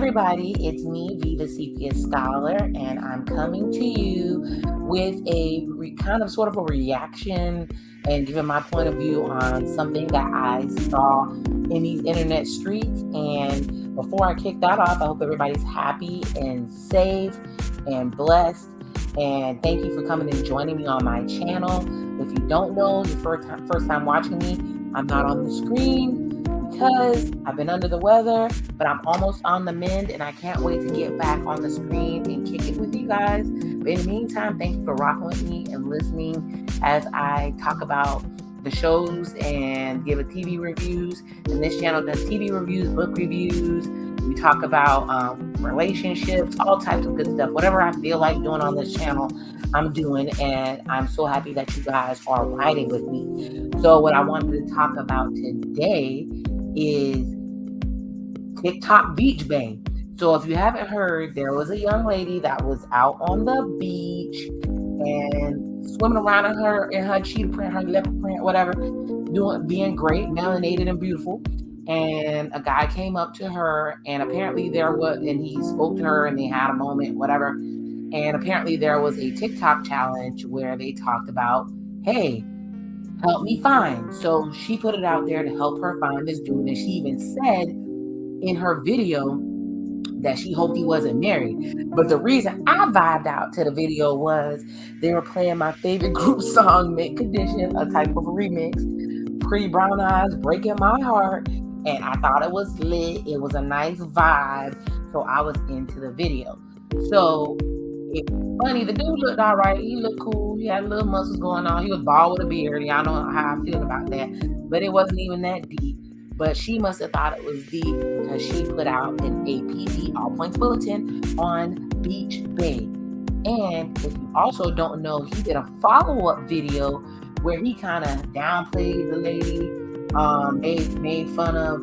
everybody, it's me, the Sepia Scholar, and I'm coming to you with a kind of sort of a reaction and giving my point of view on something that I saw in these internet streets. And before I kick that off, I hope everybody's happy and safe and blessed. And thank you for coming and joining me on my channel. If you don't know, your first time watching me, I'm not on the screen because I've been under the weather, but I'm almost on the mend and I can't wait to get back on the screen and kick it with you guys. But in the meantime, thank you for rocking with me and listening as I talk about the shows and give a TV reviews. And this channel does TV reviews, book reviews. We talk about relationships, all types of good stuff. Whatever I feel like doing on this channel, I'm doing. And I'm so happy that you guys are riding with me. So what I wanted to talk about today is TikTok beach bae. So if you haven't heard, there was a young lady that was out on the beach and swimming around in her cheetah print, her leopard print, whatever, being great, melanated and beautiful. And a guy came up to her, and apparently he spoke to her, and they had a moment, whatever. And apparently there was a TikTok challenge where they talked about, hey, help me find. So she put it out there to help her find this dude. And she even said in her video that she hoped he wasn't married. But the reason I vibed out to the video was they were playing my favorite group song, Mint Condition, a type of remix, Pretty Brown Eyes, Breaking My Heart. And I thought it was lit. It was a nice vibe. So I was into the video. So it's funny, the dude looked all right. He looked cool. He had little muscles going on. He was bald with a beard. Y'all know how I feel about that. But it wasn't even that deep. But she must have thought it was deep because she put out an APB, All Points Bulletin, on Beach Bae. And if you also don't know, he did a follow-up video where he kind of downplayed the lady, made fun of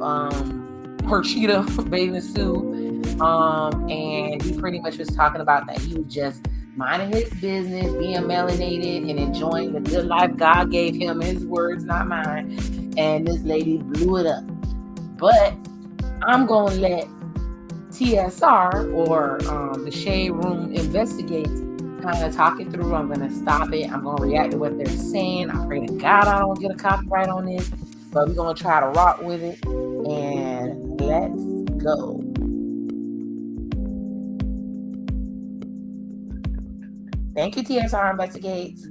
her cheetah bathing suit, and he pretty much was talking about that he was just minding his business, being melanated and enjoying the good life God gave him, his words, not mine. And this lady blew it up. But I'm going to let TSR or the Shade Room Investigates kind of talk it through. I'm going to stop it. I'm going to react to what they're saying. I pray to God I don't get a copyright on this, but we're going to try to rock with it. And let's go. Thank you, TSR Investigates.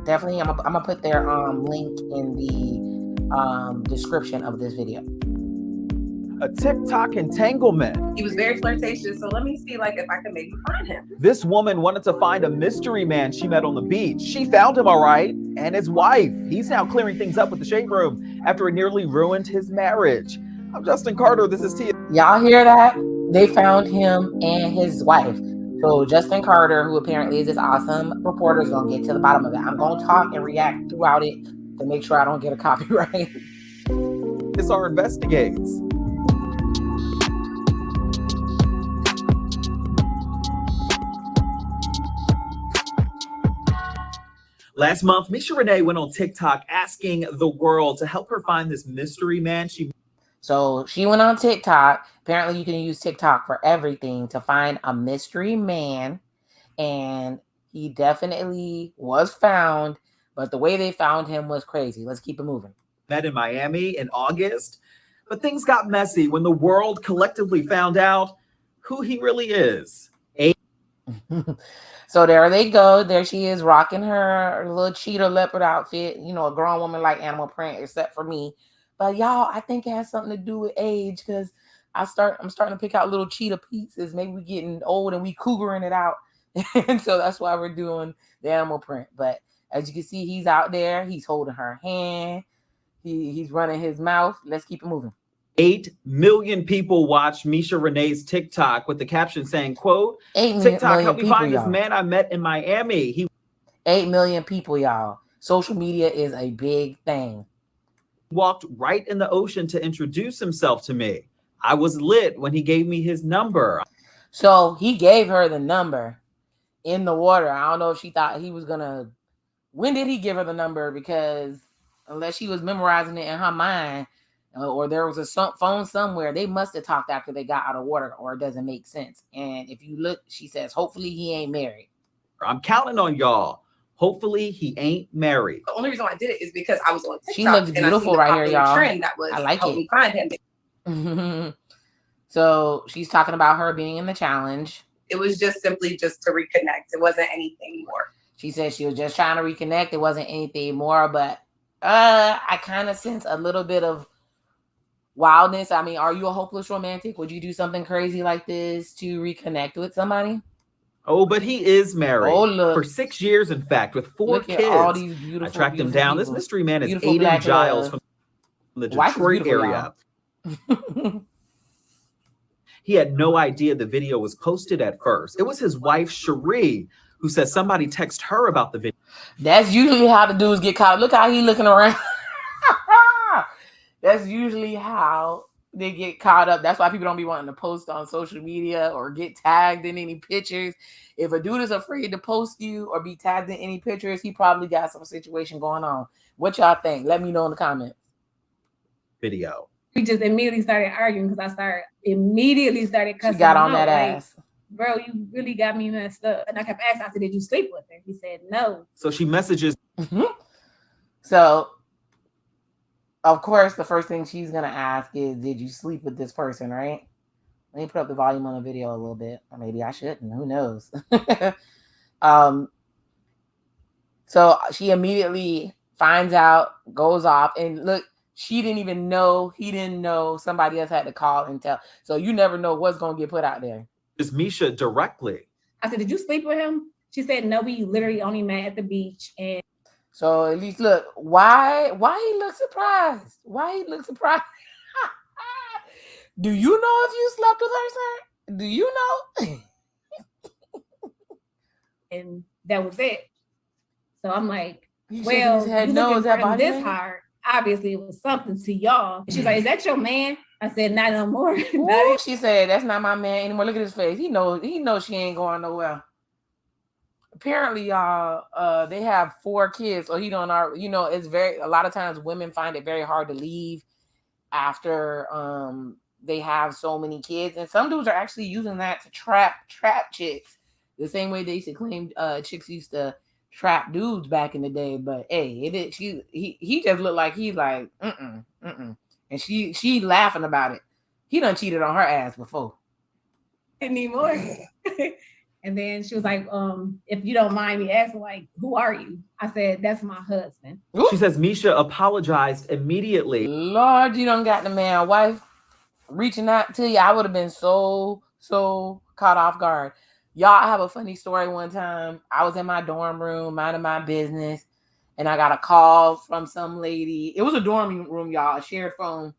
Definitely, I'm going to put their link in the description of this video. A TikTok entanglement. He was very flirtatious, so let me see if I can maybe find him. This woman wanted to find a mystery man she met on the beach. She found him, all right, and his wife. He's now clearing things up with the Shade Room after it nearly ruined his marriage. I'm Justin Carter. This is Tia. Y'all hear that? They found him and his wife. So Justin Carter, who apparently is this awesome reporter, is going to get to the bottom of it. I'm going to talk and react throughout it to make sure I don't get a copyright. TSR Investigates. Last month, Misha Renee went on TikTok asking the world to help her find this mystery man. So she went on TikTok. Apparently, you can use TikTok for everything to find a mystery man. And he definitely was found. But the way they found him was crazy. Let's keep it moving. Met in Miami in August. But things got messy when the world collectively found out who he really is. So there they go. There she is rocking her little cheetah leopard outfit. You know, a grown woman like animal print, except for me. But y'all, I think it has something to do with age because I'm starting to pick out little cheetah pieces. Maybe we're getting old and we cougaring it out. And so that's why we're doing the animal print. But as you can see, he's out there. He's holding her hand. He's running his mouth. Let's keep it moving. 8 million people watched Misha Renee's TikTok with the caption saying, quote, 8 TikTok, help me people, find this man I met in Miami. 8 million people, y'all. Social media is a big thing. Walked right in the ocean to introduce himself to me. I was lit when he gave me his number. So he gave her the number in the water. I don't know if she thought he was going to... When did he give her the number? Because unless she was memorizing it in her mind, or there was a phone somewhere. They must have talked after they got out of water, or it doesn't make sense. And if you look, she says, hopefully he ain't married. I'm counting on y'all. Hopefully he ain't married. The only reason why I did it is because I was on TikTok She looks and I seen beautiful the right here, popular y'all. trend that was I like help it. me find him. So she's talking about her being in the challenge. It was just simply just to reconnect. It wasn't anything more. She said she was just trying to reconnect. It wasn't anything more, but I kind of sense a little bit of wildness. I mean, are you a hopeless romantic? Would you do something crazy like this to reconnect with somebody? Oh, but he is married. Oh, look. For 6 years, in fact, with 4 Look kids. at all these beautiful, I tracked him beautiful down. people. This mystery man is Beautiful Aiden black Giles love. from the Wife is Detroit beautiful, area. y'all. He had no idea the video was posted at first. It was his wife, Cherie, who said somebody texted her about the video. That's usually how the dudes get caught. Look how he looking around. That's usually how they get caught up. That's why people don't be wanting to post on social media or get tagged in any pictures. If a dude is afraid to post you or be tagged in any pictures, he probably got some situation going on. What y'all think? Let me know in the comments. Video. We just immediately started arguing because I immediately started cussing. She got on him out, that like, ass. bro, you really got me messed up. And I kept asking, I said, did you sleep with her? He said, no. So she messages. So, of course, the first thing she's going to ask is, did you sleep with this person, right? Let me put up the volume on the video a little bit. Or maybe I shouldn't. Who knows? So she immediately finds out, goes off, and look, she didn't even know, he didn't know, somebody else had to call and tell. So you never know what's going to get put out there. Is Misha directly. I said, did you sleep with him? She said, no, we literally only met at the beach. And so at least look, why he look surprised? Why he look surprised? Do you know if you slept with her, sir? Do you know? and that was it. So I'm like, He well, shaking his head, you no, looking is for that him body this language? hard. Obviously, it was something to y'all. She's like, is that your man? I said, not no more. Ooh, she said, that's not my man anymore. Look at his face. He knows she ain't going nowhere. Apparently, y'all, they have 4 kids, or he don't already, it's a lot of times women find it very hard to leave after they have so many kids. And some dudes are actually using that to trap chicks. The same way they used to claim chicks used to trap dudes back in the day. But hey, he just looked like he's like, and she laughing about it. He done cheated on her ass before. Anymore. And then she was like, if you don't mind me asking, like, who are you? I said, that's my husband. She says Misha apologized immediately. Lord, you done got the man wife reaching out to you. I would have been so caught off guard. Y'all, I have a funny story. One time I was in my dorm room minding my business, and I got a call from some lady. It was a dorm room, y'all, a shared phone.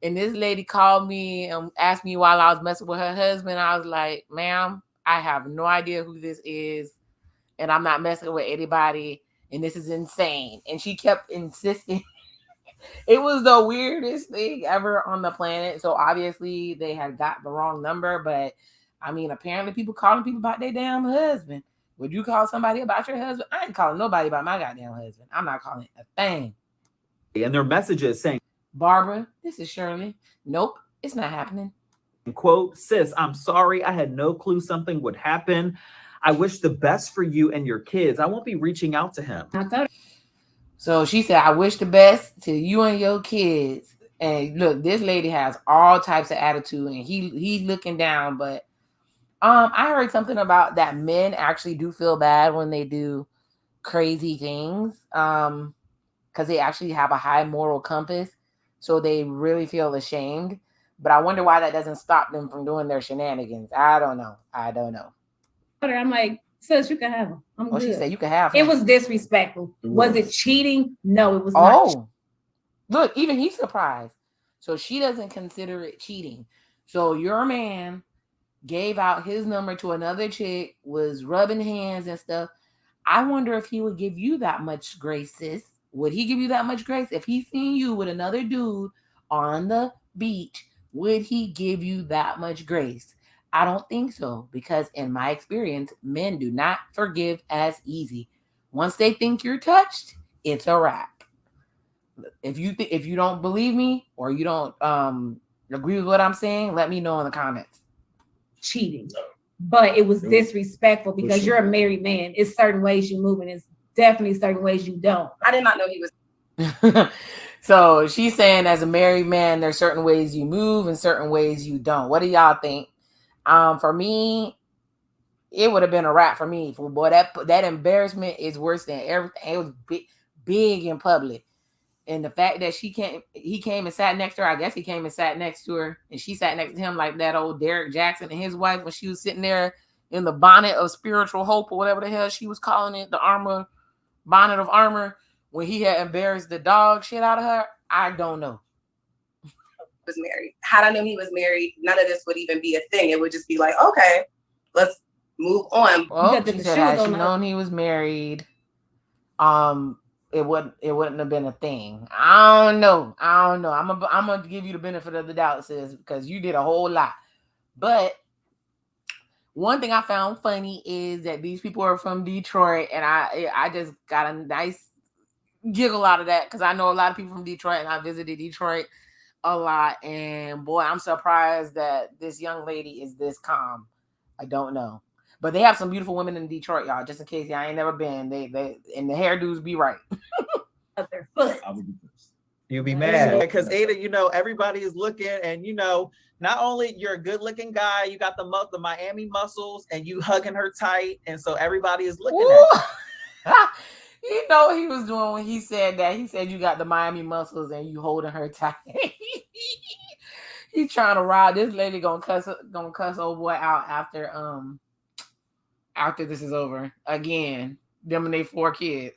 And this lady called me and asked me while I was messing with her husband. I was like, ma'am, I have no idea who this is, and I'm not messing with anybody, and this is insane. And she kept insisting. It was the weirdest thing ever on the planet. So obviously they had got the wrong number, but I mean, apparently people calling people about their damn husband. Would you call somebody about your husband? I ain't calling nobody about my goddamn husband. I'm not calling a thing. And their messages saying, Barbara, this is Shirley. Nope, it's not happening. Quote, sis, I'm sorry. I had no clue something would happen. I wish the best for you and your kids. I won't be reaching out to him. I told her. So she said, I wish the best to you and your kids. And look, this lady has all types of attitude, and he's looking down. But I heard something about that men actually do feel bad when they do crazy things, because they actually have a high moral compass, so they really feel ashamed. But I wonder why that doesn't stop them from doing their shenanigans. I don't know. I'm like, sis, you can have him. I'm good. She said you can have him. It was disrespectful. Was it cheating? No, it was not. Oh, look, even he's surprised. So she doesn't consider it cheating. So your man gave out his number to another chick, was rubbing hands and stuff. I wonder if he would give you that much grace, sis. Would he give you that much grace? If he seen you with another dude on the beach, would he give you that much grace? I don't think so, because in my experience, men do not forgive as easy. Once they think you're touched, it's a wrap. If you don't believe me or you don't agree with what I'm saying, let me know in the comments. Cheating, but it was disrespectful because you're a married man. It's certain ways you move, and it's definitely certain ways you don't. I did not know he was. So she's saying, as a married man, there's certain ways you move and certain ways you don't. What do y'all think? For me, it would have been a wrap for me. Boy, that embarrassment is worse than everything. It was big in public. And the fact that he came and sat next to her, I guess he came and sat next to her, and she sat next to him like that old Derek Jackson and his wife when she was sitting there in the bonnet of spiritual hope or whatever the hell she was calling it, the bonnet of armor, when he had embarrassed the dog shit out of her. I don't know. Was married. Had I known he was married, none of this would even be a thing. It would just be like, okay, let's move on. Well, she said, had she known he was married, it wouldn't have been a thing. I don't know. I'm gonna give you the benefit of the doubt, sis, because you did a whole lot. But one thing I found funny is that these people are from Detroit, and I just got a nice giggle out of that because I know a lot of people from Detroit, and I visited Detroit a lot. And boy, I'm surprised that this young lady is this calm. I don't know. But they have some beautiful women in Detroit, y'all. Just in case y'all ain't never been, they and the hairdos be right. Their foot. You'll be mad because Ada, everybody is looking, and not only you're a good-looking guy, you got the Miami muscles, and you hugging her tight, and so everybody is looking at you. You know what he was doing when he said that. He said you got the Miami muscles and you holding her tight. He trying to ride this lady gonna cuss old boy out after this is over again. Them and they 4 kids.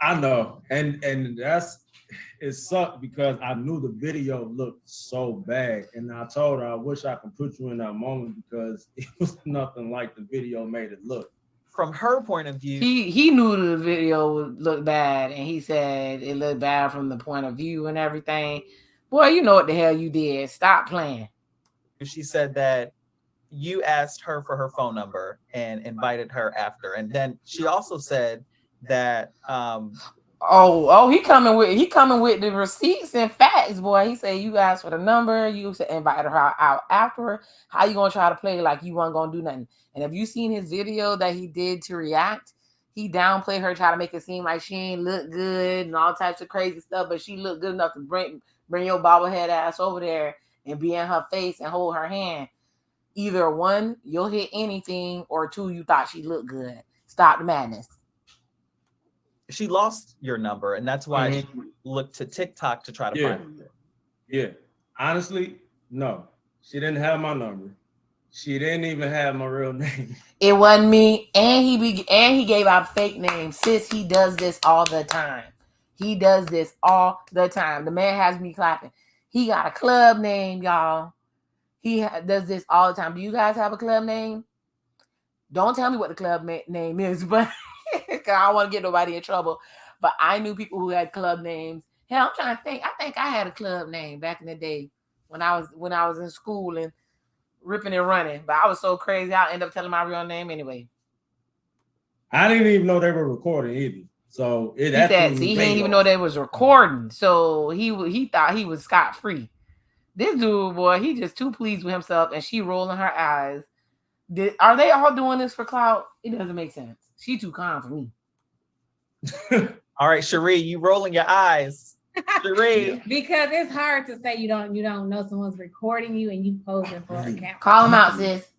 I know, and it sucked because I knew the video looked so bad, and I told her I wish I could put you in that moment because it was nothing like the video made it look. From her point of view, he knew the video would look bad, and he said it looked bad from the point of view and everything. Boy, you know what the hell you did. Stop playing. She said that you asked her for her phone number and invited her after, and then she also said that he coming with the receipts and facts, boy. He said you asked for the number, you invited her out after. How you gonna try to play like you weren't gonna do nothing? And have you seen his video that he did to react? He downplayed her, try to make it seem like she ain't look good and all types of crazy stuff, but she looked good enough to bring your bobblehead ass over there and be in her face and hold her hand. Either 1, you'll hit anything, or 2, you thought she looked good. Stop the madness. She lost your number, and that's why she looked to TikTok to try to find it. Yeah. Honestly, no. She didn't have my number. She didn't even have my real name. It wasn't me, and he gave out fake names. Sis, he does this all the time. He does this all the time. The man has me clapping. He got a club name, y'all. He does this all the time. Do you guys have a club name? Don't tell me what the club name is, but because I don't want to get nobody in trouble. But I knew people who had club names. Hell, I'm trying to think. I think I had a club name back in the day when I was in school and ripping and running. But I was so crazy, I'll end up telling my real name anyway. I didn't even know they were recording either. So he didn't even know they was recording. So he thought he was scot-free. This dude, boy, he just too pleased with himself, and she rolling her eyes. Are they all doing this for clout? It doesn't make sense. She too calm for me. All right, Cherie, you rolling your eyes. Cherie. Because it's hard to say you don't know someone's recording you and you posing for an account. Call him out, sis.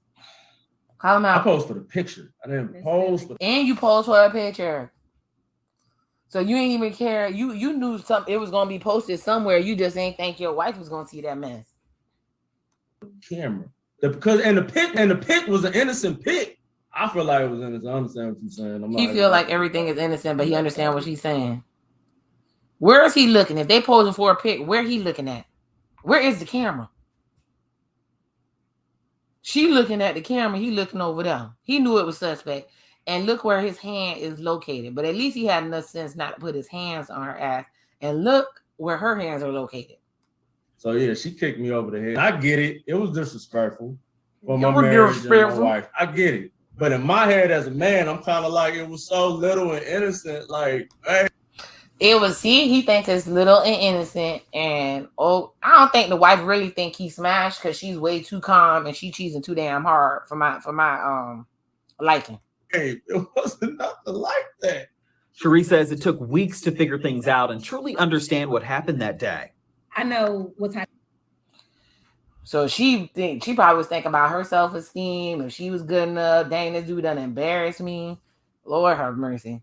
Call him out. I posed for the picture. I didn't pose for and you posed for a picture. So you ain't even care. You knew something. It was gonna be posted somewhere. You just ain't think your wife was gonna see that mess. Camera. Because the pic was an innocent pic. I feel like it was innocent. I understand what you're saying. He feel like everything is innocent, but he understand what she's saying. Where is he looking? If they posing for a pic, where he looking at? Where is the camera? She looking at the camera. He looking over there. He knew it was suspect. And look where his hand is located. But at least he had enough sense not to put his hands on her ass. And look where her hands are located. So yeah, she kicked me over the head. I get it. It was disrespectful for my marriage and my wife. I get it. But in my head as a man, I'm kind of like, it was so little and innocent. Like, hey. It was he thinks it's little and innocent, and I don't think the wife really think he smashed because she's way too calm and she cheesing too damn hard for my liking. Hey, it wasn't nothing like that. Cherie says it took weeks to figure things out and truly understand what happened that day. I know what type. So she probably was thinking about her self-esteem. If she was good enough, dang, this dude done embarrassed me. Lord have mercy.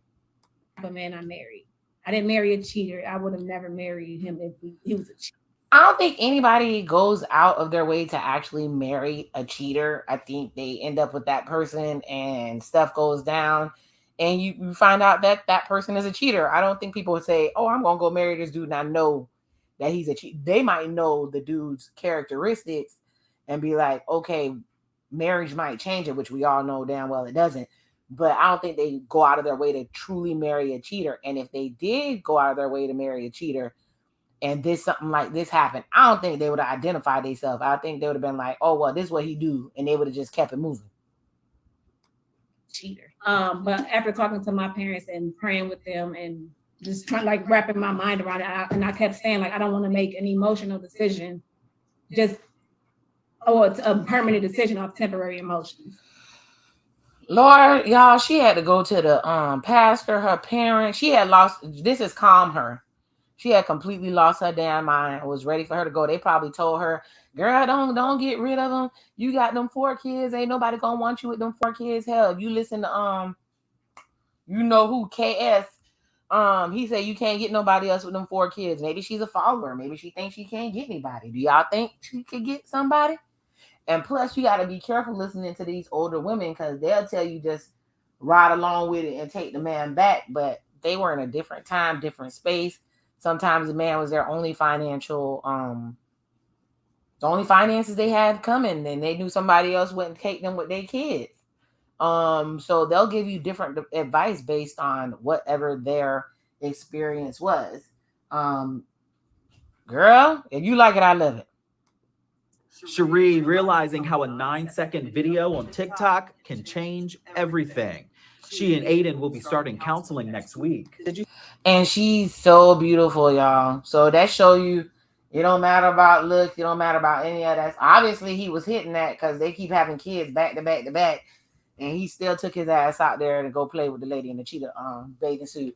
Of man I married. I didn't marry a cheater. I would have never married him if he was a cheater. I don't think anybody goes out of their way to actually marry a cheater. I think they end up with that person and stuff goes down and you find out that that person is a cheater. I don't think people would say, oh, I'm going to go marry this dude and I know that he's a cheater. They might know the dude's characteristics and be like, okay, marriage might change it, which we all know damn well it doesn't. But I don't think they go out of their way to truly marry a cheater. And if they did go out of their way to marry a cheater, and something like this happened, I don't think they would have identified themselves. I think they would have been like, oh, well, this is what he do. And they would have just kept it moving. Cheater. But after talking to my parents and praying with them and just trying like wrapping my mind around it, and I kept saying like, I don't want to make an emotional decision, it's a permanent decision of temporary emotions. Lord, y'all, she had to go to the pastor, her parents. She had lost, this has calmed her. She had completely lost her damn mind. Was ready for her to go. They probably told her, girl, don't get rid of them. You got them 4 kids. Ain't nobody gonna want you with them 4 kids. Hell, if you listen to you know who, KS. He said you can't get nobody else with them 4 kids. Maybe she's a follower. Maybe she thinks she can't get anybody. Do y'all think she could get somebody? And plus, you got to be careful listening to these older women because they'll tell you just ride along with it and take the man back. But they were in a different time, different space. Sometimes the man was their only financial, the only finances they had coming, and they knew somebody else wouldn't take them with their kids. So they'll give you different advice based on whatever their experience was. Girl, if you like it, I love it. Cherie realizing how a 9-second video on TikTok can change everything. She and Aiden will be starting counseling next week. And she's so beautiful, y'all. So that show you, it don't matter about looks, it don't matter about any of that. Obviously, he was hitting that because they keep having kids back to back to back, and he still took his ass out there to go play with the lady in the cheetah bathing suit.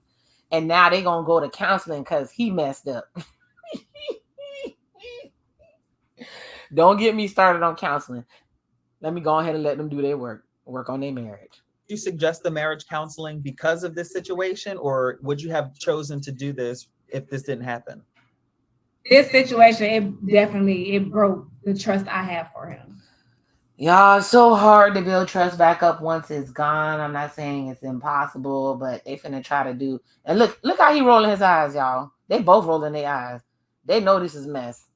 And now they gonna go to counseling because he messed up. Don't get me started on counseling. Let me go ahead and let them do their work on their marriage. You suggest the marriage counseling because of this situation, or would you have chosen to do this if this didn't happen? This situation, it broke the trust I have for him. Y'all, it's so hard to build trust back up once it's gone. I'm not saying it's impossible, but they finna try to do. And look how he rolling his eyes, y'all. They both rolling their eyes. They know this is mess.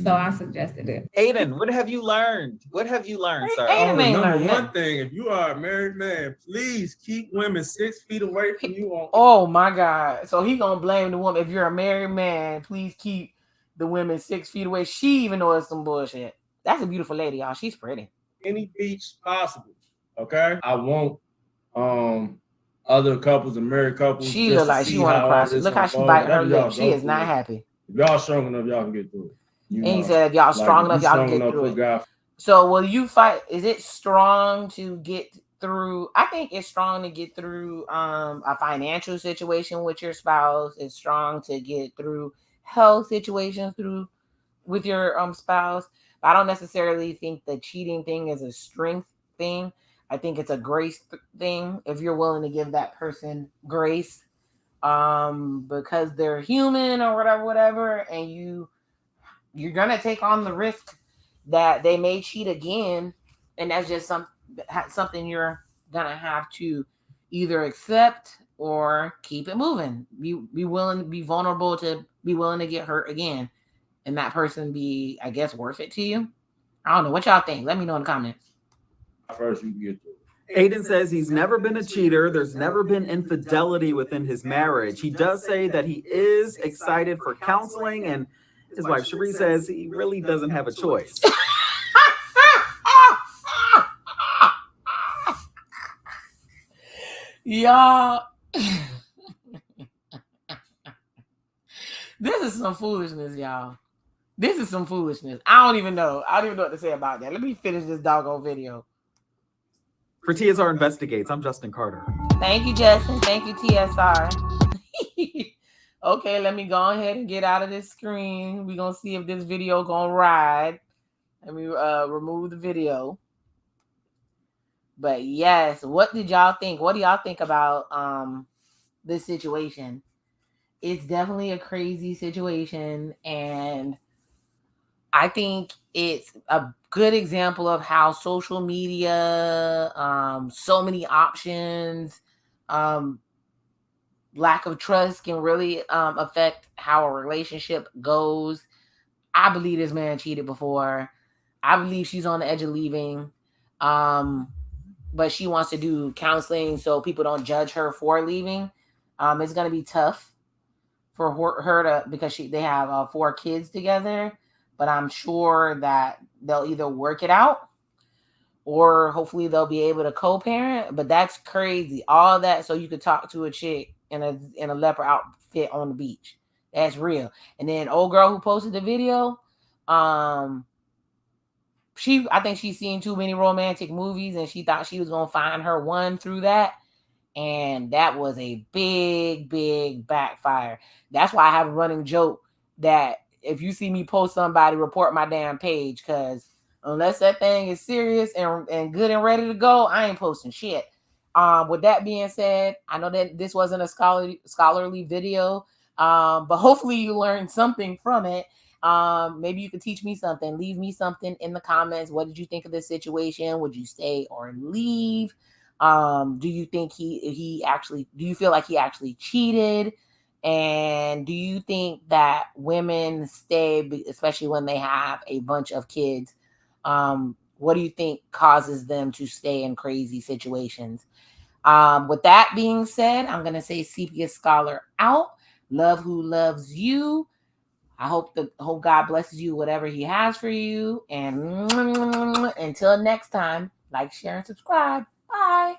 So I suggested it. Aiden, what have you learned? What have you learned, sir? Number one thing, if you are a married man, please keep women 6 feet away from you. Oh my God. So he gonna blame the woman. If you're a married man, please keep the women 6 feet away. She even knows it's some bullshit. That's a beautiful lady, y'all. She's pretty. Any beach possible. Okay. I want other couples and married couples. She look like she want to cross it. Look how she bite her lip. She is not happy. If y'all strong enough, y'all can get through it. And he said, if y'all strong enough, y'all can get through it. God. So will you fight? Is it strong to get through? I think it's strong to get through a financial situation with your spouse. It's strong to get through health situations with your spouse. I don't necessarily think the cheating thing is a strength thing. I think it's a grace thing. If you're willing to give that person grace because they're human or whatever, and you're gonna take on the risk that they may cheat again, and that's just something you're gonna have to either accept or keep it moving. Be willing to be vulnerable, to be willing to get hurt again, and that person be, I guess, worth it to you. I don't know what y'all think. Let me know in the comments. First, you can get through. Aiden says he's never been a cheater. There's never been infidelity within his marriage. He does say that he is excited for counseling, and his wife Cherie says he really doesn't have a choice. Y'all, This is some foolishness, y'all. This is some foolishness. I don't even know. I don't even know what to say about that. Let me finish this doggone video. For TSR Investigates, I'm Justin Carter. Thank you, Justin. Thank you, TSR. Okay, let me go ahead and get out of this screen. We're going to see if this video going to ride. Let me remove the video. But yes, what did y'all think? What do y'all think about this situation? It's definitely a crazy situation, and I think it's a good example of how social media, so many options, lack of trust can really affect how a relationship goes. I believe this man cheated before. I believe she's on the edge of leaving. But she wants to do counseling so people don't judge her for leaving. It's going to be tough for her to, because they have 4 kids together, but I'm sure that they'll either work it out or hopefully they'll be able to co-parent. But that's crazy. All that so you could talk to a chick in a leopard outfit on the beach. That's real. And then old girl who posted the video, I think she's seen too many romantic movies and she thought she was gonna find her one through that. And that was a big, big backfire. That's why I have a running joke that if you see me post somebody, report my damn page, because unless that thing is serious and good and ready to go, I ain't posting shit. With that being said, I know that this wasn't a scholarly video, but hopefully you learned something from it. Maybe you could teach me something. Leave me something in the comments. What did you think of this situation? Would you stay or leave? Do you think do you feel like he actually cheated? And do you think that women stay, especially when they have a bunch of kids? What do you think causes them to stay in crazy situations? With that being said, I'm going to say Sepia Scholar out. Love who loves you. I hope God blesses you, whatever he has for you. And until next time, like, share, and subscribe. Bye.